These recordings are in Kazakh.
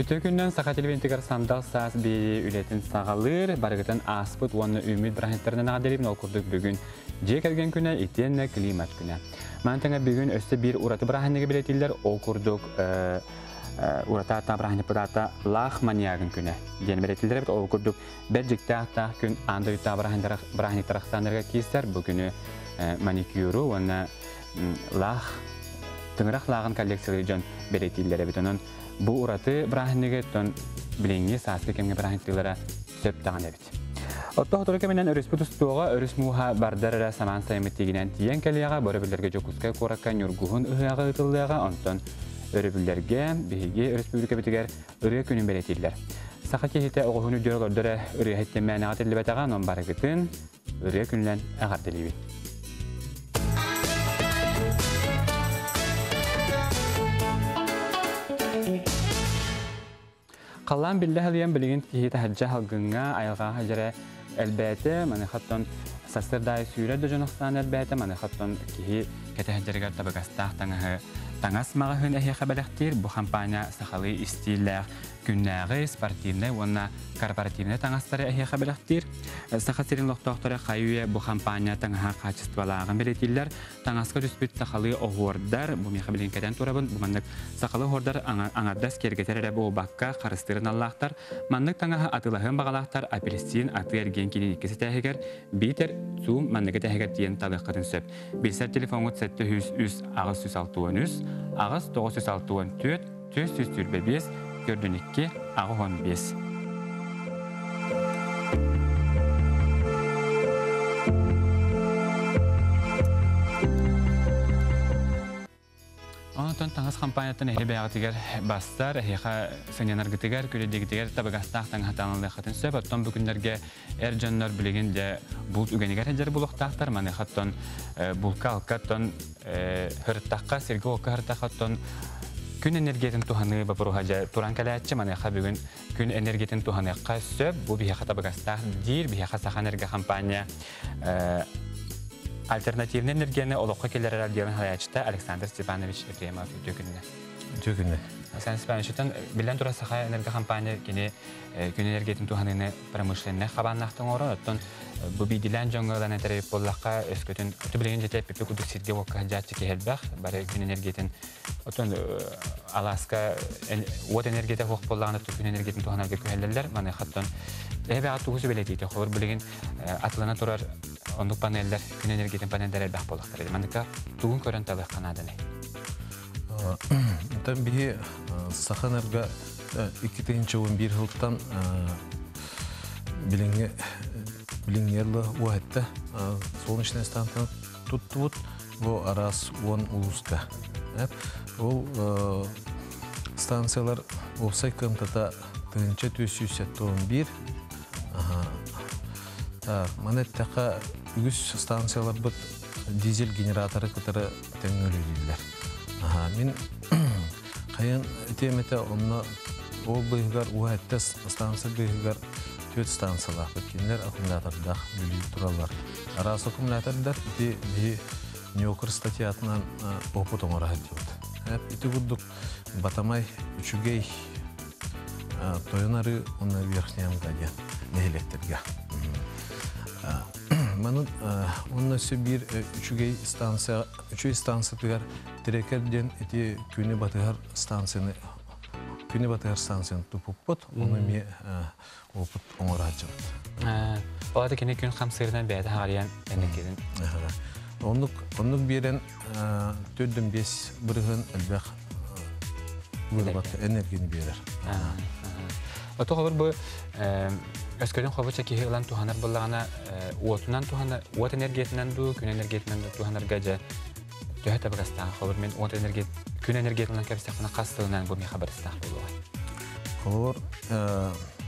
Күтө күннен Сахаэнерго Сандал саас бейі үлетін сағалыр, барығытын аспыт, оны үміт брахеттерінен ағадеребін ол күрдік бүгін. Жек әлген күні, итенне климат күні. Мантыңа бүгін өсті бір ұраты брахенеге білетілдер, ол күрдік ұрата ата брахенеп бұдата лах манияғын күні. Дені білетілдер, ол күрдік бәджікті ақтақ күн аңды үтта брахенектер ақтанырға кейістер, бүгіні маникюру, оны лах тыңырақ лағын коллекциялы жон білетілдер. Бу ураты брахенеге тон билеңге сааскы кемге брахенеттилера сөп таган эбит. Отто хоторука менен өрүспүтүстуга өрүс муха бардарара саман саймыттигинен тиен келияга борабилерге жокуска коракка нюргухун ыяга ытылдыга онтон өрүбүллерге биге республика битигер өрү күнүн беретиллер. Саха кехите огохуну жөрөлөрдөрө өрү хеттемени ателбетаган он барыгытын өрү күнүнөн агартылыбит. Қалан білді әліен білген кейті хаджа халғынға айылға хажары әлбәті, мәні қаттон састырдай сүйреді жонықтан әлбәті, мәні қаттон кейі кәті хаджарығар табыгастаах таҥас-сапын әхеқі бәліқтер, бұл хампаанньа сақалы истилер күннәғы, спортивный, онна корпоративный таҥастары әхеқі бәліқтер. Сақа серін лоқтоқтары қайуе бұл хампаанньа таҥаға қачыстывалағын білетілер. Таҥасқа жүспет сақалы оғуардар, бұл меқі білген кәден тұрабын, бұл маңдық сақалы оғуардар аңардас кергетер әрі бұл баққа қарыстырын аллақтар. Маңдық таңаға атылағын бағалақтар, апельсин, аты әрген келін екесі тәхегер, бейтер, сум, маңдығы тәхегер дейін талыққатын сөп. Білсер телефонғыт сәтті 100 ағыз 106 ағыз 964 445 gördüğünükki ağı 15. Ondan taңас хампаанньятын эхе бәягытыгер бастар, эхе Сахаэнерготыгер, күледегитыгер табыгастаахтан хатанылы хатын сөп, оттон бүгүнлерге эр жоннор билеген же бул үгенигер хеджер булуктаахтар, маны хаттон Булка алкаттон хырттакка, серге окка хырттакаттон күн энергиятын туханы бапырухажа туран калаачы, маны ха бүгүн күн энергиятын туханыкка сөп, бу бихеха табыгастаах дир, бихеха Сахаэнерго хампааннья альтернативнай энергияны олоххо киллэрэр салайааччыта Александр Ефимов төһө. Александр Степановичтан билен тура Сахаэнерго хампааннья кини күн энергиятын туханыны промышленный хабаннахтын орон, оттон бу бидилен жоңгылан этереп боллакка өскөтүн түбүлеген жетеп пепе кудук сирге окка жачы кехелбах, бары күн энергиятын оттон Аласка вот энергията хок боллаганы күн энергиятын туханарга көһеллер, маны хаттан эбе атугусу белетите, хор билеген атлана турар ондук панелдер, күн энергиятын панелдер бах боллактар. Мандыка тугун көрөн табы канаданы. Там биги Сахаэнерго 2011 жылдан билингерлы уайтта солнечная станция тут во арас он улуска. Ол станциялар олсай кымтата 1971. Манеттака үгүс станциялар бут дизель генераторы кытары теңөлүлүлөр. Мен кайын темете онно ол быйгар уайтта станция быйгар төт станциялар биткенлер аккумуляторда бүлүп туралар. Арас аккумулятордар би Нью-Йорк статьятынан опыт оңора хатып. Ити гуддук батамай үчүгей тойонары онна верхням гадя нехелектерге. Манын онна сөбир үчүгей станция, үчүгей станция тыгар тирекерден ити күнү батыгар станцияны тупуппут, оны ме опыт оңора хатып. Олады кене күн хамсырынан бәді хағариян әнекерін. Онлuk берен төдден 5 бұрығын әлбәқ бұрғатты энергияны берер. Оты қолыр бұл өскөден қобыча кейі ұлан туханар болағына от энергиятынан ду, күн энергиятынан туханар ғажа төһө табыгастааҕын қолыр мен күн энергиятынан кәбістіқына қастығынан бұл мен қабарыстақ болуға. Қолыр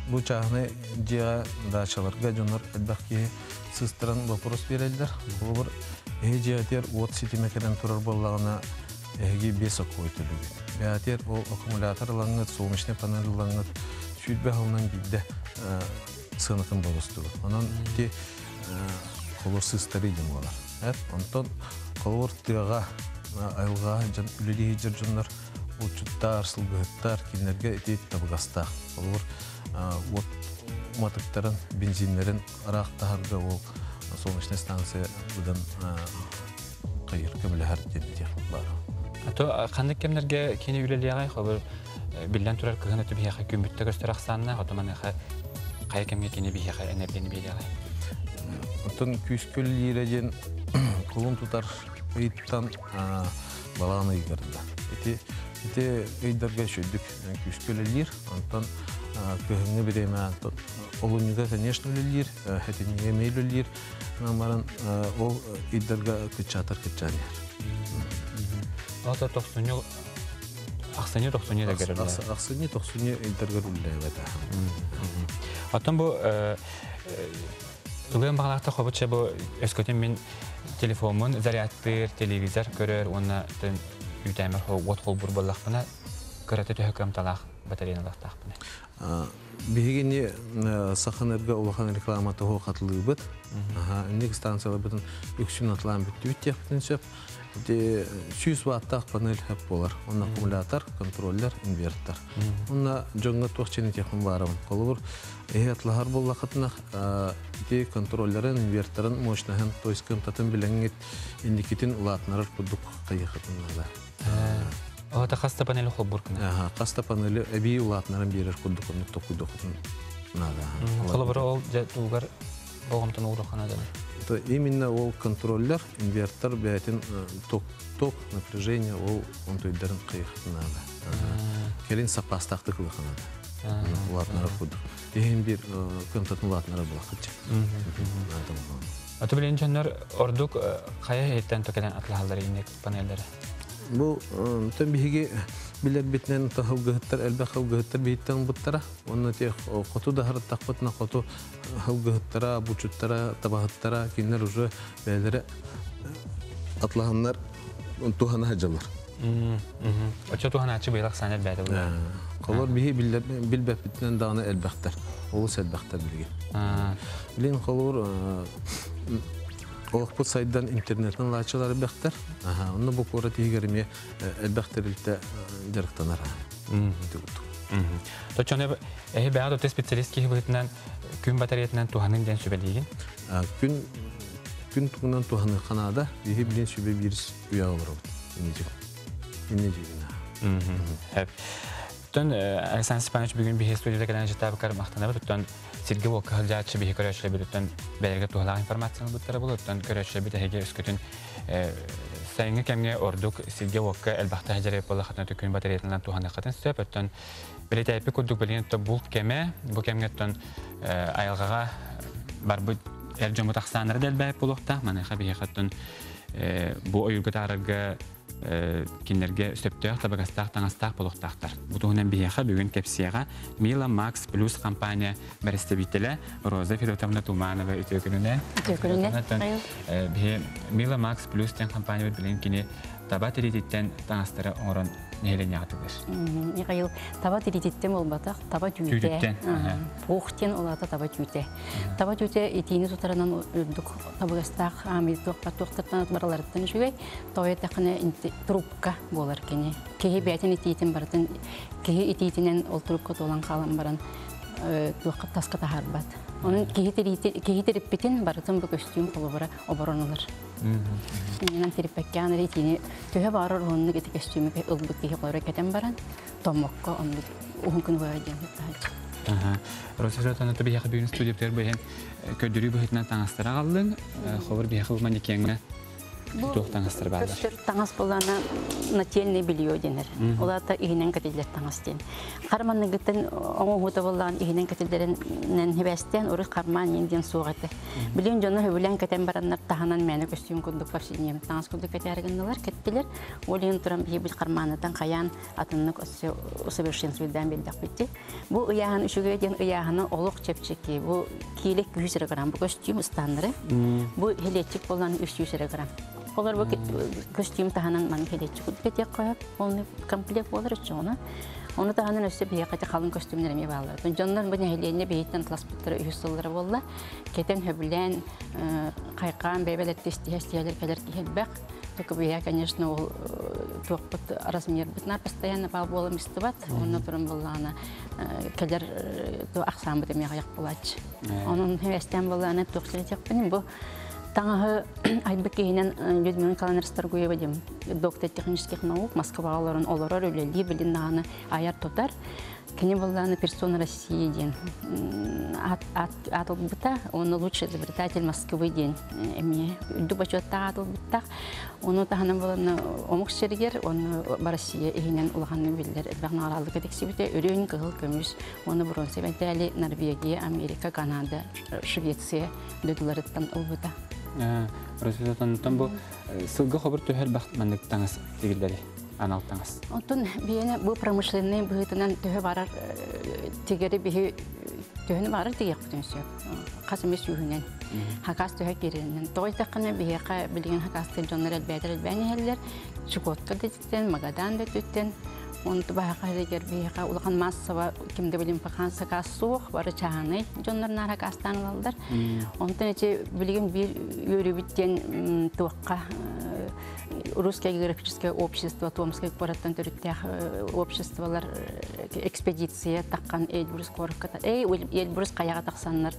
бұл чағыны жиға дачаларға жонар әлбәқ кейі сыстыран вопрос берелдер. Қолыр жиғатер от сетемекеден тұрар болағына әйге 5 окко өтілігі. Бәтер ол аккумулятор лаңғыт, солнечный панель лаңғыт, сүйітбе ғалынан бейді сынықын болыстығы. Онан те қолыр сыстары едім олар. Онтан қолыр тыға айылға үлелі жер жонлар учуттар, сылгыттар, кинерге ити табыгастаах. Олар вот матыктарын, бензинлерин арақтағырға ол солнечная станция бұдан қайыр көмілі әрттен бар. Ато ханнык кемнерге кені үлелияғай қобыр билен турар кыгын өтіп яқы көмітті көстер ақсанына, отоман қай кемге кені бейяқы энергияны бейляғай? Отын күүскөл лирежен құлын тұтар ұйттан балағаны үйгерді. Ити үйдерге шөйдік күүскөл лир, онтан кыгыңы береме олуныға, конечно, лир, хәтінеге мейлі лир, ол үйдерге күтчатыр күтчанер. Ата тоқсыны ақсыны тоқсыны да керілі? Ақсыны тоқсыны үйдерге үлі өті. Атын бұл Үлген бағалақта қобытша бұл өскөтен мен телефонын зарядтыр, телевизор көрер, оны үйтәмір от қол бұр болақпына көрәті төһө крамталақ батареялақтақ бұны. Бігені Сахаэнерго олоххо рекламаты хоу қатылығы бұд. Энергия станциялы бұдың үксін атылан бүтті бүттіяқтың сөп. 100 ваттақ панель әп болар. Онна аккумулятор, контроллер, инвертор. Онна жоңға тоқчені текін барымын. Қолы бұр әйетлағар болла қатынақ контроллерін, инверторын мощнағын тойскын татын біләңет индикетін ұлатынарыр бұдық қайы қатынағда. Оғата қаста панелі қол бұркына? Қаста панелі әбей ұлатынарын берер құдықын, тоқуды құдықынада. Қолы бұры ол ұлғар болғымтын ұғырыққанады? Именно ол контроллер, инвертор, бәйтін ток, напряжение, он тойдарын қайықытынады. Келін сапастақты қылықанады. Ұлатынары құдық. Ең бір көмтатын ұлатынары бұлақытчы. Аты білейін жонлар, ордық қая еттен төкеден атылғалары енек панелдері? Бұл түн бігі билер битнен хылгыттар, әлбә хылгыттар бейттен бұттара. Оны те қоту да харыттақ бұтына қоту хылгыттара, бұчуттара, табағыттара, кейінлер уже бәлері атлағанлар туғана хажалар. Өтші туғана ачы бұйлақ санет бәді бұлар? Қолар бігі білбәп бітнен дағаны әлбәқтар. Олыс әлбәқтар білген. Білен қолар олоххо сайдан интернеттен лачылары бәқтер. Оны бұл қора тегеріме әлбәқтерілді жарықтанар. Точоны бәғад өте специалист кейі бұлытынан күн батареятынан туғанын ден сөбелейген? Күн туғынан туғаны қанада егі білен сөбе беріс ұяғы бар өт. Александр Ефимович бүгін бейе студияда кәден жеттабы қарым ақтана бұд, сирге ол қығылжатшы бейе көрәшілі бұд, бәлерге туғылақ информацияны бұдтары бұл, көрәшілі бұд әйге үскөтін сайыңы кәмге ордық сирге оққа әлбақты әжәреп болы қатына түкін батареятынан туғаны қатын сөп, білет әйпі көддік білген Булка кэмэ, бұл кәмге айылғаға бар бұд әл жомыт ақсаныры дәл бәйіп болуқта, манайға бейе қаттын бұл ойылғы тарығы кинерге сөптөөх табыгастааах таҥас-сап олохтаахтар. Бутуһунан биһиэхэ бүгүн кэпсиэҕэ Мила-Макс-Плюс компания барыстебителе Роза Туманова үтөкүнүнэ. Мила-Макс-Плюс тен компания билен кини таба тирититтен таҥастары оңорон нехеленяатыгыр. Никайыл таба тирититтен олбатах таба түйте. Пухтен олата таба түйте. Таба түйте итини сутаранан үрдүк табыгастаах амиток паттуктан баралардан жүгөй. Тоятакны трубка болар кене. Кеһи бәтен ититен бартын, кеһи ититенен ол трубка толан калан баран туакка таска тахарбат. Onun kehi terippetin barıtın bu kostüm kolubara obaronulur. Yine terippekken retini töhe varır onun geti kostümü ılbık kehi kolubara keten baran tomokka onu uhunkun vayacağım. Роза Туманова bir yakın stüdyolar behen ködürü bu hitnan taŋastara kaldın. Xobur bir yakın manikenge tuğ taŋastara bağlar. Taŋas bolana natielni biliyor denir. Olar da ihinen katiller taŋas den. Karmanın gitten onu huta bolan ihinen katillerin hebesten orı karman yenden soğatı. Biliyon jonu hübülen katen baranlar tahanan meni kostüm kunduk başlayayım. Taŋas kunduk katergenler kettiler. Oliyon turan bir karmanıdan kayan atınlık o совершенстводан bildik bitti. Bu uyağın üşügöden uyağını oluk çepçeki. Bu kilik 100 gram bu kostüm standarı. Bu helecik bolan 300 gram. Olar bu kostüm tahanan man helecik kutketyak koyup onu komplekt olur için ona. Onu tahanan üstü bir yakacak kalın kostümlerime bağlar. Jonlar bu nehliğine beyitten klaspıtları üstülleri bolla. Keten höbülen kaykan bebelet testiyeler keler ki hebek. Только я, конечно, туохпут размер бутнар постоянно балболом истыбат. Онна туран боллана кэлэр ахсан бутем яғаяқ болач. Onun hevestem боллана туохсилетек беним бу таңы айбык кейінен Людмила Каланерстаргуева дем доктор технических наук Москваларын олорор үлелі біліннағаны аяр тотар. Кені болланы персона России ден. Атыл бұта, оны лучший изобретатель Москвы ден. Үдді бачуатта атыл бұттақ. Оны тағынан боланы омық шергер, оны Россия егінен ұлғанны білдер. Әдбағын аралығы дексебіте үрен қығыл көміз. Оны бұрын себәтәлі Норвегия, Америка, Канада, Швеция дөділеріттен ұлбыта. Роза бұл сылғы қобыр төхер бақыт мәндік таңыз дегілдері. Аналтаңыз. Онтон бейіне бұл промышленный бұғытынан төһө барар тегері бейі төһіні барар тегек бұтын сөп. Қасымес үйінен. Хакас төһө керінен. Тоғайтаққына бейеқа білген хакасты жонлар әлбәйтір әлбәйні әлдер. Чукотка деттен, Магадан деттен. Онты бағақа әлегер бейеқа ұлған массава кемді білім пақан сақас суық бары чағаны жонларына хакастан алалдар. Онтын әте білген бір өрі біттен туаққа Русское географическое общество, Томское кораттан төріттәк обществолар экспедиция таққан Эльбрус корыққата. Эльбрус қаяға тақсанлар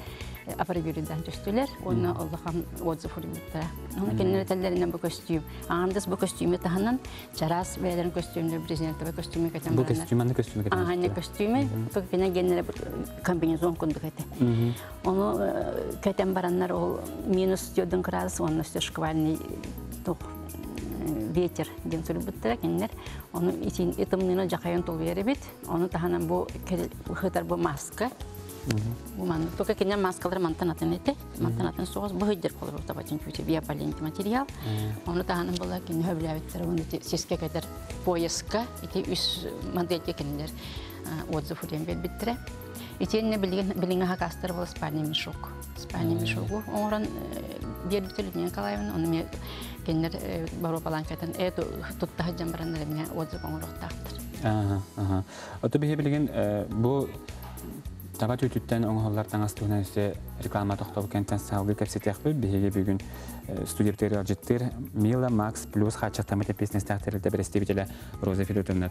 апарабюриден төстілер. Оны олықам отзыв ұрымыттыра. Оны кенлер тәллерінен бұл костюм. Ағандыз бұл костюмі тағынан жарас бәлерін костюмді президентовы костюмі кәтен баранар. Бұл костюманы костюмі кәтен баранар? Ағаны костюмі. Бұл кенен генлері комбинезон күнді кәті. Оны кәтен баранар ол минус 4 градус, оның үсті шквальный ветер ден сүрбіттірі кенлер. Оны итімнені жақайын тол бері бет. Оны тағынан бұл қытар бұл маска. Только кенен маскалар мантанатын еті. Мантанатын соғыз бұл өйдер қолыр ұтабатын көте биополентті материал. Оны тағынан бұл кенен өбіләветтері. Оны сеске кәдір пояска. Үс модельге кенлер отзыв ұрен бер біттірі. Итенне біліңі хакастыр бұл спальный мешок. Спальный мешогу. Оңыран бер бітір Людмила Николаевна. Оны мен кенлер бару паланкайтан әді тұттағы жамбаранлары мен отзыв оңырықтақтыр. Оты бейе білген бұл табат өтіттен оңғылар таңастығына өсе реклама тоқтау кәнттен салғы кәпсетек бұл бейеге бүгін студиптері алжеттер Мила-Макс-Плюс хатшақтамыте песнестәқтерілді бірістебетелі Роза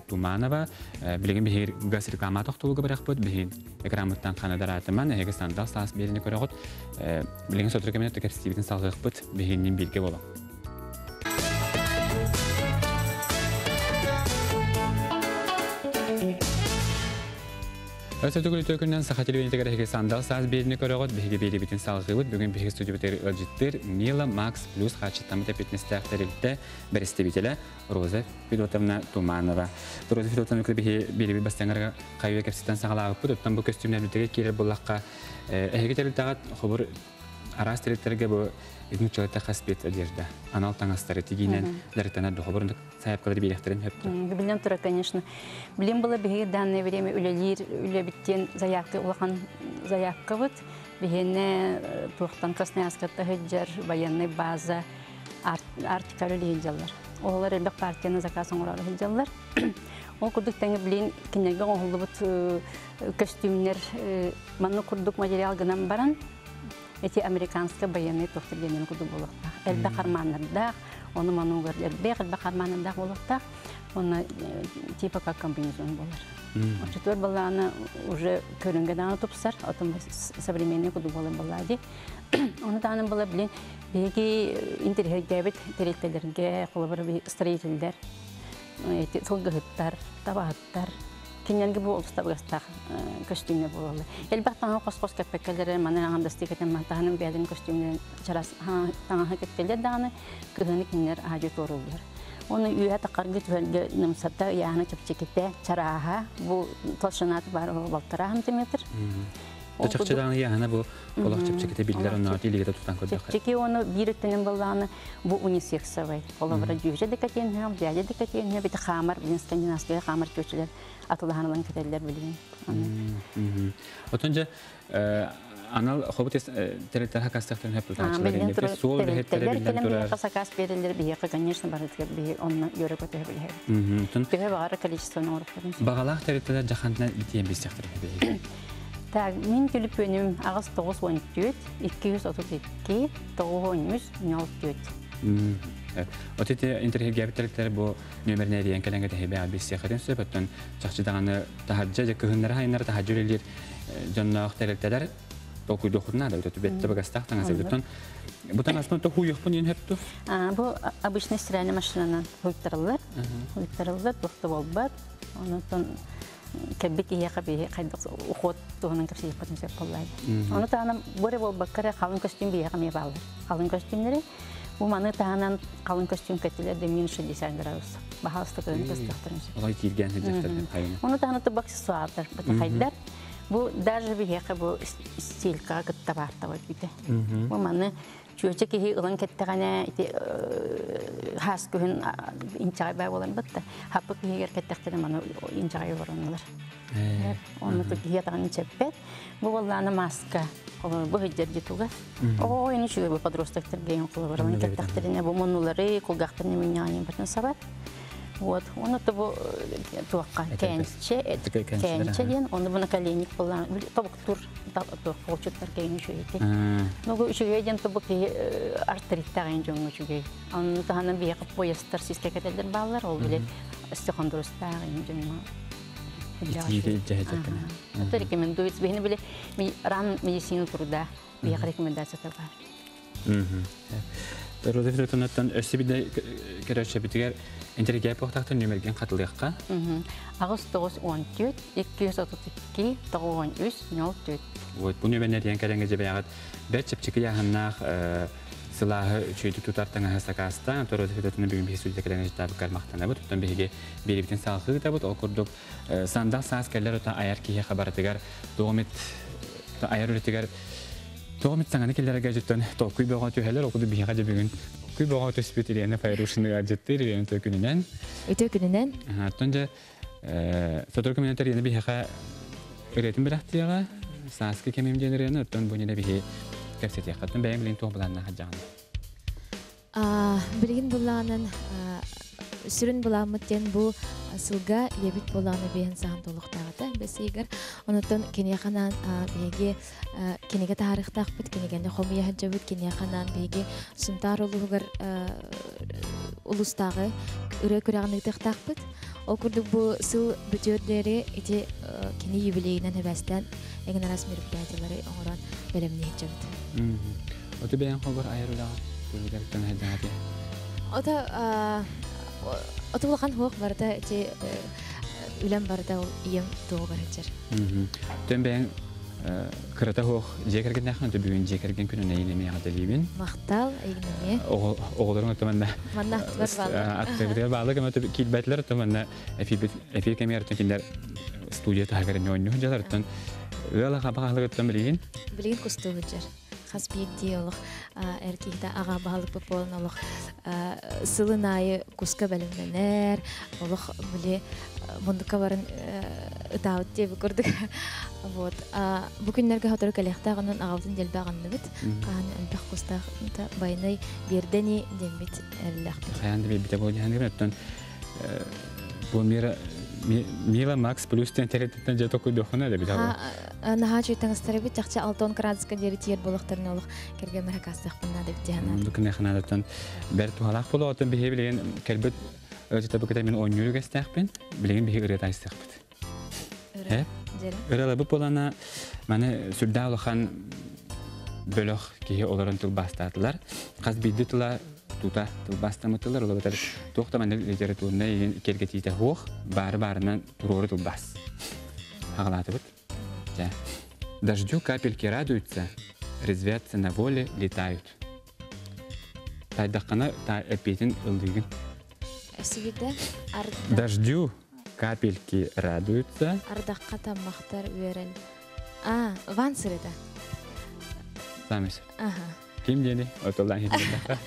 Туманова білген бейер газ реклама тоқтауға бірақ бұд бейін экрамыттан қанадар атыман әйгі Сандал саас беріне көрі ғыт білген сотыр кәменетті кәпсетебетін салғық бұд бейіннен белге болу. Өсөтөгүлі төкүннен Саха телевизиятегер әйгі Сандал саас беріне көрі ғыт бейге бейді бетін салғы бұд бүгін бейгі студиптері алжеттер Мила-Макс-Плюс хатшақтамыте песнестәқтерілді бірістебетелі Роза Туманова. Роза Федотовна бейді бастаңарға қайуе кәпсеттен сағалағы бұд, оттан бұл көстюмлердегі келер болаққа әйгі тәрілтағат құбыр арас тәрілттерге бұл едінчілікті қаспет одежда. Анал таңастары тегейнен дәріттен әді құбырындық саяпқалары бейректерін өпті. Білем тұра, конечно. Білем было бейгі данное время үлебіттен заявка ұлақан заявка бұд. Бейгені туқтан қасны асқатты ғыджар, военный база, артикар үлейджалар. Олар әлбәк партияны заказын ұрары ғыджалар. Ол күрдік тәңі білейін кенерге оғылы бұд костюмнер, манны күрдік материал гынан баран. Эти американские военные тоқтыргенен күді болуқта. Әлбә қарманырдақ, оны мануғыр әлбә қарманырдақ болуқта, оны типа как комбинезон болар. Четвер баланы уже көрінгеданы тұпсар, отын современный күді болын балады. Оны тағының бала білен, беге интерьерге бет терелтелерге, қолыбыр строительдер, сылғығыттар, табағыттар, Кененге бұл табыгастаах костюмне болалы. Элбаттан қос-қос кәппеккелері манын аңандасты кетен мантағының бәдін костюмнен чарас таңағы кеттелер дағаны күхіні кенер ажы торулар. Оны үйе тақарғы түхелге нымсатта яғына чөпчекетте чараға бұл толшынаты бар балтыра сантиметр. Чөпчедағын яғына бұл олақ чөпчекетте білдер оны делегеті тұтан көдіққа. Чөпчеке оны биріктенен болағаны бұл унисексовай. Олабыра жүйже декатен, дәлі декатен, беті қамар, білін скандинавская қамар көчілер. Атылағанылан кәтелер білген. Отынca anal xobut terelter hakastaqtın hep tutaqçılar. Sol hepleri bilden turar. Қасақас берілер бейеқі, конечно, барытығы бейе онны өрі көтері білер. Бейе бағары количествоны орықпадың. Бағалақ терелтерлер жақантына итейін бейсектір бейе. Так, мен төліп өнім ағыз 9-14, 232, 9-13, 04. Вот эти энергияттер бу нөмерне диен келенге тәһибә бис сәхәтен сөбәттән чакчыдаганы тахаҗҗа кыһыннары хайнар тахаҗҗүлелер җаннах тәрәктәләр токуйды хутна да өтөп бетте табыгастаах таңасыбыттан бутан аспан тоху юхпын ен хәтту бу обычный стиральный машинадан хуйттырылар тохты болбат онтон кебик ия каби кайда ухот тоонун кепси япатын сөп боллайды аны таанам боре болбаккара калын костюм бия каме балды калын костюмдери бу маны таанан калын костюм кетилер де минус 60 градус бахастыкын кыстыктырын алай тилген хәҗәттәр хайны аны тааны то аксессуарлар бу хайдар бу даже бия бу стилька гытта барта вот бите бу маны чөчө ки ылын кеттегане хас күн инчай бай болан битте хапык егер кеттектер маны инчай боронлар оны то киятан чеппет бу болланы маска бу хеджер дитуга ой эни чөбө подростактар гейм кылып ылын кеттектерине бу моннулары кулгактырны меняне батан сабат вот он это туакка кенче ден он бу наколенник болан тобук тур получуттар кейин шуйти ну шуй ден тобук артериттагын жоңу шуй аны таһанан бия кып поястар сиске кетелдер баллар ол биле остеохондростагын жоңу это рекомендуется бени биле ран медицина труда бия рекомендация бар Роза Файрушинаттан өссебиде керәшә битгәр энергия похтактан нөмерген катылыкка. Агыс 914 232 9304. Вот бу нөмерләрдән кәрәңгә җибәгат бәчепчеке яһыннах салаа чөйдү тутартаңа хасакаста Роза Файрушинаттан бүген бер сүздә кәрәңгә җитәп кармактан бу тоттан беге бериптен сагы да бу окурдук Сандал саас кәлләр та аяр кие хабартыгар догымет аяр үлетегәр Томит саңаны келләргә җиттән токуй бага төһәләр окуды бихәҗә бүген. Күй бага төспет Ирена Файрушина җитте Ирена төкүненнән. Төкүненнән. Тонҗа фотор комментарий яны бихәҗә өретим бирәхтияга Сааскы кемем җенерәне тон бу нене бихе кәфсәтә хатын бәйән белән тохланна хаҗан. Билгин булганын сүрүн буламыттен бу сылга лебит боланы бен сахан толуктагыта бесигер онотон кенеханан беге кенеге тарихтак бит кенегенде хомия хаҗабыт кенеханан беге сунтар улугар улустагы үрө күрәгәнне тактак бит ол курдук бу сыл бүтөдәре ите кене юбилейнен хәбәстән эген рас мероприятиялары оңоран белемне хаҗабыт. Оты бәян хәбәр аерылага күргәлектән хаҗабыт. Ота Отулган хук барда те үләм барда ул ием тугы барачар. Төнбән кырата хук җекергән нәхән бүген җекерген күненә инеме ягылыбын. Мактал игенеме. Огларың тәмәннә. Манна бар бала. Активлер балык мәтә килбәтләр тәмәннә эфир камера тәкиләр студияда хәгәрне ойны җалартан. Үәлә хабаһлыгы тәмлин. Билин кустугыҗар. Хасбиди олох эркийда ага баалык пополн олох сылынайы куска белемнәр олох биле мондука барын ытаут дип күрдек. Вот. Бу көннәргә хатыр коллектагыннан агавын делбәгәнне бит. Кан әлбәх кустагында байны бердәни демит әлләх. Хаянды бит бу җаннәттән бу Мила-Макс-Плюс тәнтәрәттән җә токуй дохына да бит. Нахачы таңстары бит чакча алтон крадска директор булыктырны олох кергән мәркәстәх бунда дип җана. Бу көнне ханадатан бер тухалак булу атын бихе белән кәлбет өтә бу мен ойнюрга стәхпен белән бихе гырета стәхпет. Өрәлә бу полана менә сүрдә алган бөлөк ки оларын тул бастатылар. Каз биддитла тута тул бастамытылар олар бер тохтаман литературны кергә тите хох бар-барынан туры тул бас. Аглатып. Да. Дождю капельки радуются, резвятся на воле, летают. Тайдакана та эпитин ылдыгын. Дождю капельки радуются. Ардакка таммактар үерен. Вансырыда. Самис. Ага. Ким дени? Отолдан хитмәдә.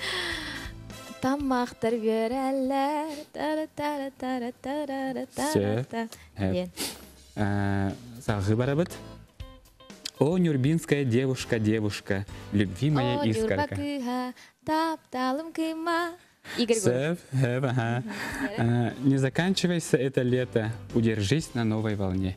Таммактар үерәләр. Тара-тара-тара-тара-тара. Сагы барабыт. О, нюрбинская девушка, девушка, любви моя искорка. Не заканчивайся это лето, удержись на новой волне.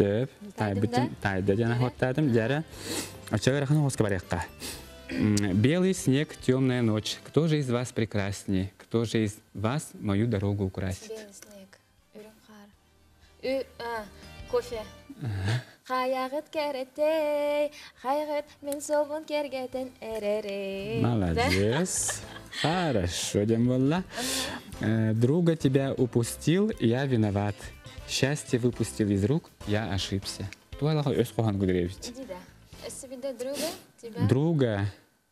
Сөп, тайды жана хоттадым, жара. Очага рахан хоска барякка. Белый снег, темная ночь. Кто же из вас прекраснее? Кто же из вас мою дорогу украсит? Белый снег. Кофе. Хаягыт керетей, хаягыт мен собун кергетен эререй. Молодец. Хорошо, Демболла. Друга тебя упустил, я виноват. Счастье выпустил из рук, я ошибся. Туалаха өз кохан гудревич. Друга,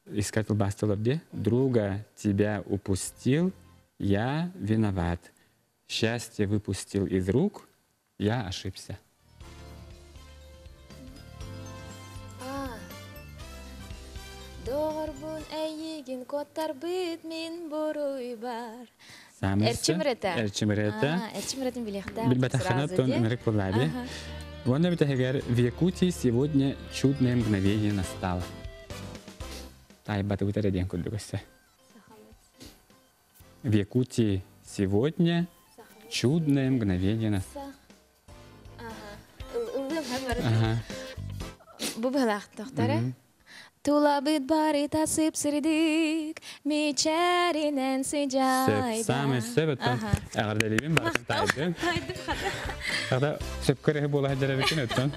искатель бастылов де, друга тебя упустил, я виноват. Счастье выпустил из рук, я ошибся. Дорбун эйгин коттар бит мин боруй бар. Эрчимрета. Эрчимретин билехта. Бильбатахана тон энерг полаби. Вон битахегер, в Якутии сегодня чудное мгновение настало. Тай бата утареден кудугася. В Якутии сегодня чудное мгновение настало. Бубалах тохтаре. Тула бит бари тасып сирдик, мичеринен сижайда. Самый себеттен ағырдалибин бартын тайды. Ағда сөпкөрі бола хаджарабекен өттен.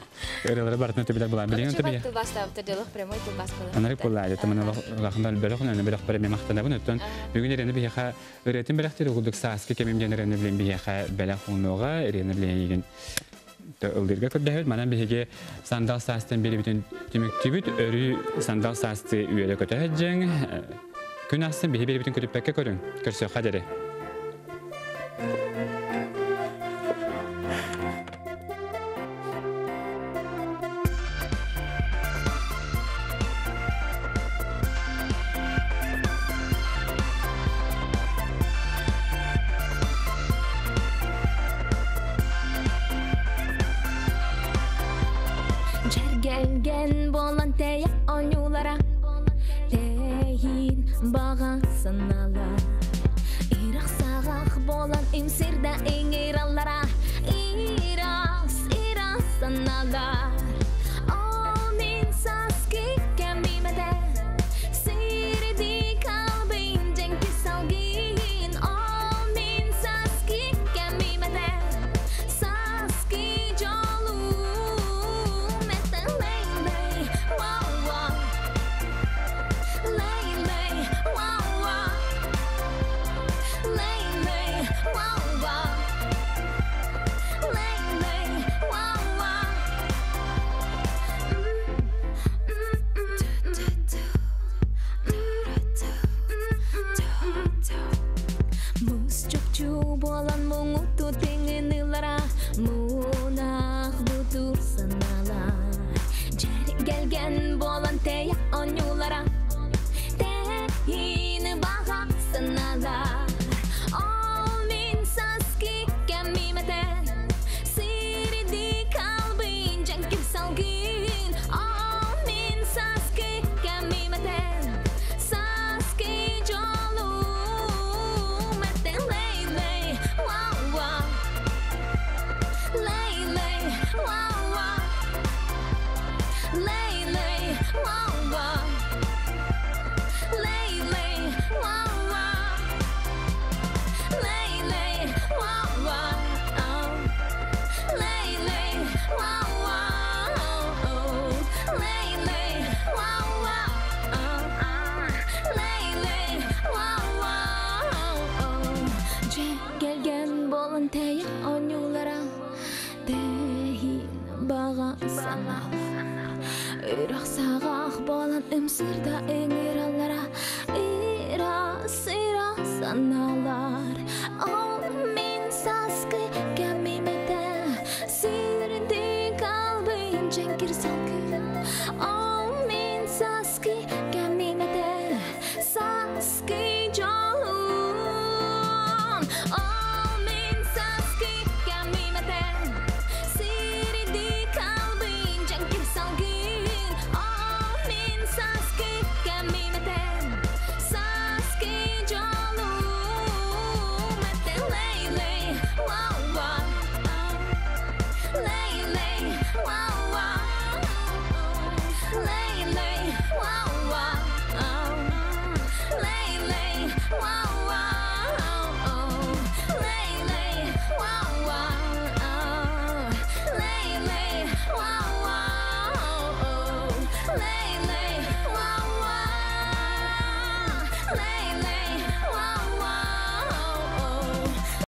Өрелері бартын өтебілер болан білген өтебе. Тубастап тұрдылық прямой тубас болан. Анарик болайды. Тамын лақындар бөліқ үнәні бөліқ бәрі мен мақтанабын өттен. Бүгін Ирена бейеқа өретін бәріқтері ұғылдық Сааскы кемемден Ирена білен бейеқа бәліқ ұңыға Ирена білен еген ылдырға көрдәхет, манан беге Сандал саастан бері бүтін түміктібіт, өрі Сандал саасты үйелі көтәхет жәң. Күн астын бері бүтін көтіппәкке көрін. Көрсі қадері. Gelgen bolan teya onyulara teyin bağa sanalar İrak sağaq bolan imsirde ingirallara İras sanalar O min Saaskı kemimete sirdi kalbin cenk salgin O min Saaskı kemimete Saaskı bolan mungutu tinginilara munah butur sanalar Jari gelgen bolan teya onyulara teyin bağa sanalar O min Saaskı kemimete sirdi kalbin cenkir salgin O min Saaskı kemimete Saaskı jolu meten ley wow wow ley wow wow ley wow wow ley wow wow ley wow wow ley wow wow ley wow wow ley wow wow gelgen bolan teya onyulara teyin bağa sanalar Irak sağaq bolan imsirde ingirallara İras sanalar O min Saaskı kemimete sirdi kalbin cenkir salgın